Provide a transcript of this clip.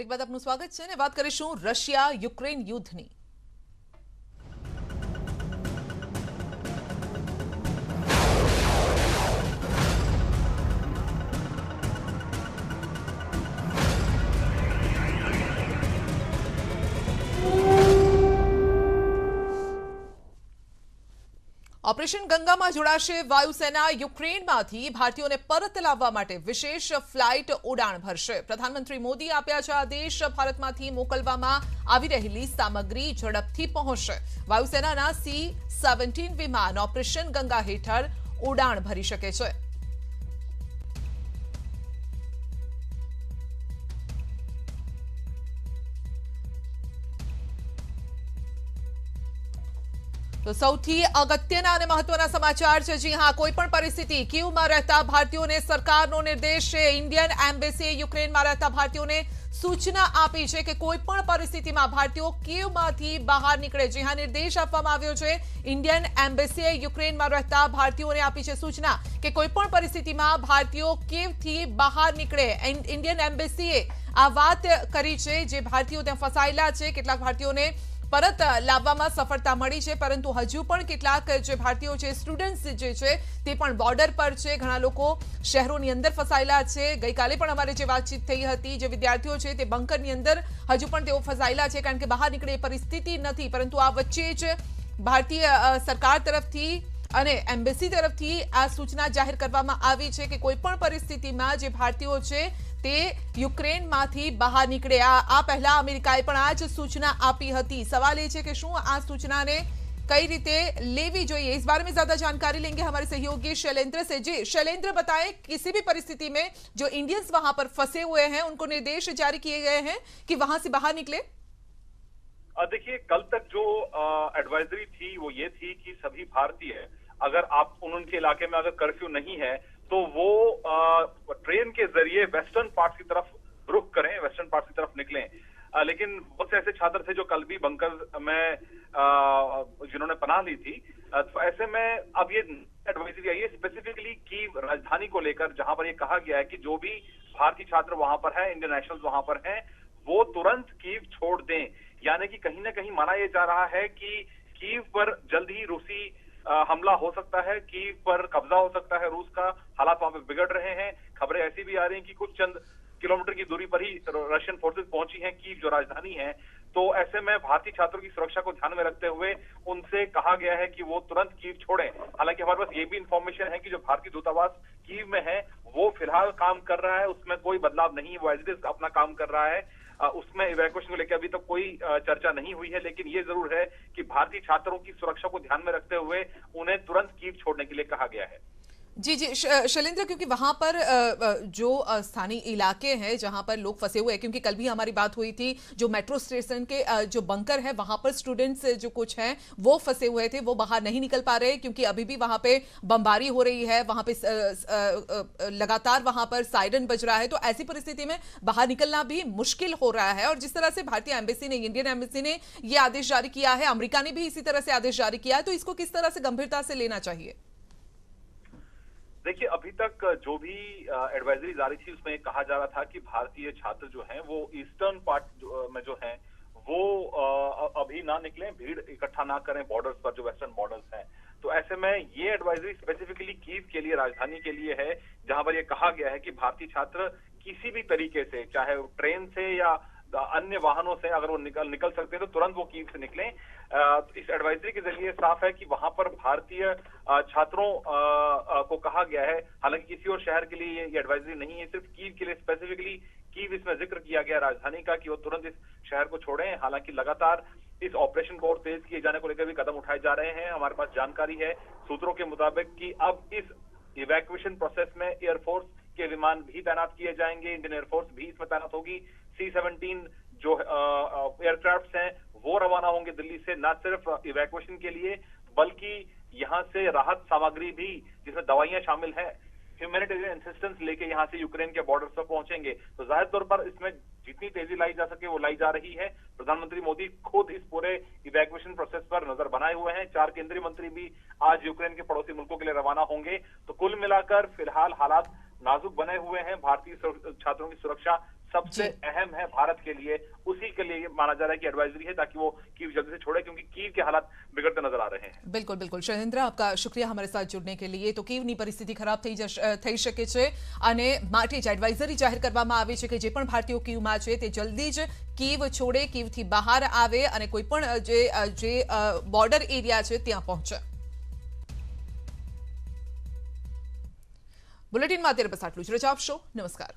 Break બાદ આપનું સ્વાગત છે અને વાત કરીશું રશિયા યુક્રેન યુદ્ધની। ऑपरेशन गंगा में जोड़ाशे वायुसेना युक्रेनमांथी भारतीयों ने परत लाववा माटे विशेष फ्लाइट उड़ाण भरशे। प्रधानमंत्री मोदी आप्या छे आदेश, भारतमांथी मोकलवामां आवी रहेली सामग्री झड़पथी पहोंचशे। वायुसेनाना C-17 विमान ऑपरेशन गंगा हेठळ उड़ाण भरी शके छे। तो सौथी अगत्यना और महत्वना समाचार है। जी हाँ, कोईपण परिस्थिति कीव में रहता भारतीयों ने सरकारनो निर्देश है। इंडियन एम्बेसी युक्रेन में रहता भारतीयों ने सूचना आपी है कि कोईपण परिस्थिति में भारतीयों कीव मांथी बहार निकले। जी हाँ, निर्देश आपवामां आव्यो छे। इंडियन एम्बेसी युक्रेन में रहता भारतीयों ने आपी है सूचना कि कोईपण परिस्थिति में भारतीयों कीव थी बहार निकले। इंडियन एम्बेसीए आ वात करी छे। जे भारतीयों त्यां फसायेला छे, केटलाक भारतीयों ने परत लाववामां सफलता मळी छे, परंतु हजू पण केटलाक जे भारतीयो छे, स्टुडन्ट्स जे छे ते पण बॉर्डर पर छे। घणा लोको शहेरोनी अंदर फसायेला छे। गईकाले पण अमारी जे वातचीत थई हती, जे विद्यार्थीओ छे ते बंकरनी अंदर हजू पण तेओ फसायेला छे, कारण के बहार निकळे परिस्थिति नथी। परंतु आ वच्चे ज भारतीय सरकार तरफथी અને એમ્બેસી तरफथी आ सूचना जाहिर करवामां आवी छे कि कोईपण परिस्थितिमां जे भारतीयो छे ते युक्रेनमांथी बहार निकळे। आ पहला अमेरिकाए पण आ ज सूचना आपी हती। सवाल ए छे कि शुं आ सूचनाने कई रीते लेवी जोईए। इस बारे में ज्यादा जानकारी लेंगे हमारे सहयोगी शैलेंद्र से। जी शैलेंद्र, बताएं किसी भी परिस्थिति में जो इंडियंस वहां पर फंसे हुए हैं उनको निर्देश जारी किए गए हैं कि वहां से बाहर निकले। देखिए, कल तक जो एडवाइजरी थी वो ये थी कि सभी भारतीय, अगर आप उनके इलाके में अगर कर्फ्यू नहीं है तो वो ट्रेन के जरिए वेस्टर्न पार्ट की तरफ रुख करें, वेस्टर्न पार्ट की तरफ निकलें। लेकिन बहुत से ऐसे छात्र थे जो कल भी बंकर में जिन्होंने पनाह ली थी। तो ऐसे में अब ये एडवाइजरी आई है स्पेसिफिकली की राजधानी को लेकर, जहां पर ये कहा गया है कि जो भी भारतीय छात्र वहां पर है, इंडियन नेशनल्स वहां पर हैं, वो तुरंत कीव छोड़ दें। यानी कि कहीं ना कहीं माना यह जा रहा है कि कीव पर जल्द ही रूसी हमला हो सकता है, कीव पर कब्जा हो सकता है रूस का। हालात वहां पे बिगड़ रहे हैं। खबरें ऐसी भी आ रही हैं कि कुछ चंद किलोमीटर की दूरी पर ही रशियन फोर्सेस पहुंची हैं, कीव जो राजधानी है। तो ऐसे में भारतीय छात्रों की सुरक्षा को ध्यान में रखते हुए उनसे कहा गया है कि वो तुरंत कीव छोड़ें। हालांकि हमारे पास ये भी इंफॉर्मेशन है कि जो भारतीय दूतावास कीव में है वो फिलहाल काम कर रहा है, उसमें कोई बदलाव नहीं है, वो एज इट इज अपना काम कर रहा है। उसमें इवैक्यूएशन को लेकर अभी तक कोई चर्चा नहीं हुई है। लेकिन ये जरूर है कि भारतीय छात्रों की सुरक्षा को ध्यान में रखते हुए उन्हें तुरंत कीव छोड़ने के लिए कहा गया है। जी जी शैलेंद्र, क्योंकि वहां पर जो स्थानीय इलाके हैं जहां पर लोग फंसे हुए हैं, क्योंकि कल भी हमारी बात हुई थी, जो मेट्रो स्टेशन के जो बंकर है वहां पर स्टूडेंट्स जो कुछ हैं वो फंसे हुए थे, वो बाहर नहीं निकल पा रहे क्योंकि अभी भी वहां पे बमबारी हो रही है, वहां पे लगातार वहां पर सायरन बज रहा है। तो ऐसी परिस्थिति में बाहर निकलना भी मुश्किल हो रहा है। और जिस तरह से भारतीय एम्बेसी ने, इंडियन एम्बेसी ने ये आदेश जारी किया है, अमेरिका ने भी इसी तरह से आदेश जारी किया है, तो इसको किस तरह से गंभीरता से लेना चाहिए? देखिए, अभी तक जो भी एडवाइजरी जारी थी उसमें कहा जा रहा था कि भारतीय छात्र जो हैं वो ईस्टर्न पार्ट में जो हैं वो अभी ना निकलें, भीड़ इकट्ठा ना करें बॉर्डर्स पर, जो वेस्टर्न बॉर्डर्स हैं। तो ऐसे में ये एडवाइजरी स्पेसिफिकली कीव के लिए, राजधानी के लिए है, जहां पर ये कहा गया है कि भारतीय छात्र किसी भी तरीके से, चाहे ट्रेन से या अन्य वाहनों से, अगर वो निकल सकते हैं तो तुरंत वो कीव से निकलें। इस एडवाइजरी के जरिए साफ है कि वहां पर भारतीय छात्रों को कहा गया है। हालांकि किसी और शहर के लिए ये एडवाइजरी नहीं है, सिर्फ कीव के लिए स्पेसिफिकली कीव इसमें जिक्र किया गया राजधानी का, कि वो तुरंत इस शहर को छोड़ें। हालांकि लगातार इस ऑपरेशन को और तेज किए जाने को लेकर भी कदम उठाए जा रहे हैं। हमारे पास जानकारी है सूत्रों के मुताबिक कि अब इस इवैक्यूएशन प्रोसेस में एयरफोर्स के विमान भी तैनात किए जाएंगे, इंडियन एयरफोर्स भी इसमें तैनात होगी। C-17 जो एयरक्राफ्ट हैं वो रवाना होंगे दिल्ली से, न सिर्फ इवैक्यूएशन के लिए बल्कि यहां से राहत सामग्री भी, जिसमें दवाइयां शामिल हैं, ह्यूमैनिटेरियन असिस्टेंस लेके यहां से यूक्रेन के बॉर्डर पर पहुंचेंगे। तो जाहिर तौर पर इसमें जितनी तेजी लाई जा सके वो लाई जा रही है। प्रधानमंत्री मोदी खुद इस पूरे इवैक्यूएशन प्रोसेस पर नजर बनाए हुए हैं। 4 केंद्रीय मंत्री भी आज यूक्रेन के पड़ोसी मुल्कों के लिए रवाना होंगे। तो कुल मिलाकर फिलहाल हालात नाजुक बने हुए हैं। भारतीय छात्रों की सुरक्षा सबसे अहम है भारत के लिए, उसी के लिए माना जा रहा है कि एडवाइजरी है, ताकि वो कीव जल्दी से छोड़े, क्योंकि कीव के हालात बिगड़ते नजर आ रहे हैं। बिल्कुल बिल्कुल शैलेन्द्र, आपका शुक्रिया हमारे साथ जुड़ने के लिए। तो કીવની પરિસ્થિતિ ખરાબ થઈ શકે છે અને માટે જ એડવાઇઝરી જાહેર કરવામાં આવી છે કે જે પણ ભારતીયો કીવમાં છે તે જલ્દી જ કીવ છોડે, કીવથી બહાર આવે અને કોઈ પણ જે બોર્ડર એરિયા છે ત્યાં પહોંચે। બુલેટિનમાં અત્યારે બસ આટલું જ, રજા આપશો, નમસ્કાર।